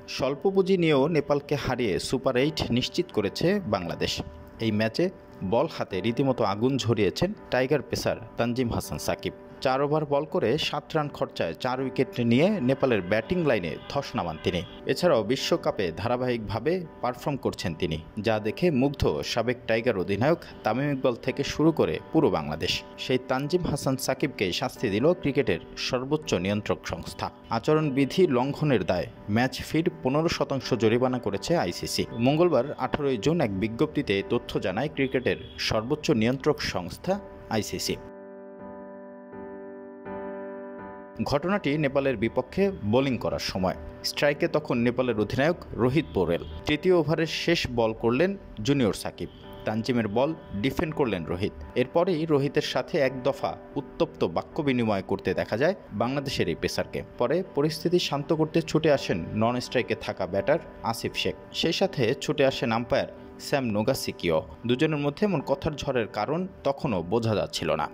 স্বল্প পুঁজি নিয়েও নেপালকে হারিয়ে সুপার 8 নিশ্চিত করেছে বাংলাদেশ। এই ম্যাচে বল হাতে রীতিমতো আগুন ঝরিয়েছেন tiger pacer Tanzim Hasan Sakib. 4 over ball করে 7 রান খরচায় 4 উইকেট নিয়ে নেপালের ব্যাটিং লাইনে ধস নামান তিনি। এছাড়াও বিশ্বকাপে ধারাবাহিকভাবে পারফর্ম করছেন তিনি, যা দেখে মুগ্ধ সাবেক টাইগার অধিনায়ক তামিম ইকবাল থেকে শুরু করে পুরো বাংলাদেশ। সেই তানজিম হাসান সাকিবকে শাস্তি দিল ক্রিকেটের সর্বোচ্চ নিয়ন্ত্রক সংস্থা। আচরণবিধি লঙ্ঘনের দায়ে ম্যাচ ফির 15% জরিমানা করেছে আইসিসি। মঙ্গলবার 18 জুন এক বিজ্ঞপ্তিতে তথ্য জানায় ক্রিকেটের সর্বোচ্চ নিয়ন্ত্রক সংস্থা আইসিসি। ঘটনাটি নেপালের বিপক্ষে বোলিং করার সময়। স্ট্রাইকে তখন নেপালের অধিনায়ক রোহিত পোরেল। তৃতীয় ওভারের শেষ বল করলেন জুনিয়র সাকিব। তানজিমের বল ডিফেন্ড করলেন রোহিত। এরপরেই রোহিতের সাথে এক দফা উত্তপ্ত বাক্য বিনিময় করতে দেখা যায় বাংলাদেশের এই পেসারকে। পরে পরিস্থিতি শান্ত করতে ছুটে আসেন নন স্ট্রাইকে থাকা ব্যাটার আসিফ শেখ। সেই সাথে ছুটে আসেন আম্পায়ার স্যাম নোগাসিকিও। দুজনের মধ্যে এমন কথার ঝড়ের কারণ তখনও বোঝা যাচ্ছিল না।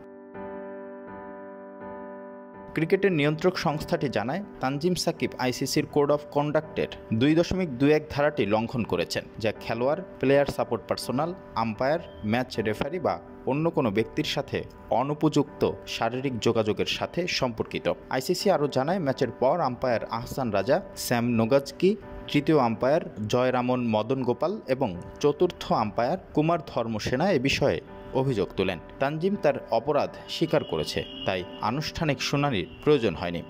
ক্রিকেটের নিয়ন্ত্রক সংস্থাটি জানায়, তানজিম সাকিব আইসিসির কোড অফ কন্ডাক্টের 2.21 ধারাটি লঙ্ঘন করেছেন, যা খেলোয়াড়, player support personal, umpire, match referee বা অন্য কোনো ব্যক্তির সাথে অনুপযুক্ত শারীরিক যোগাযোগের সাথে সম্পর্কিত। আইসিসি আরও জানায়, ম্যাচের পর আম্পায়ার আহসান রাজা, স্যাম নোগাজকি, তৃতীয় আম্পায়ার জয়রামন মদন গোপাল এবং চতুর্থ আম্পায়ার কুমার ধর্মসেনা এ বিষয়ে অভিযোগ তোলেন। তানজিম তার অপরাধ স্বীকার করেছে, তাই আনুষ্ঠানিক শুনানির প্রয়োজন হয়নি।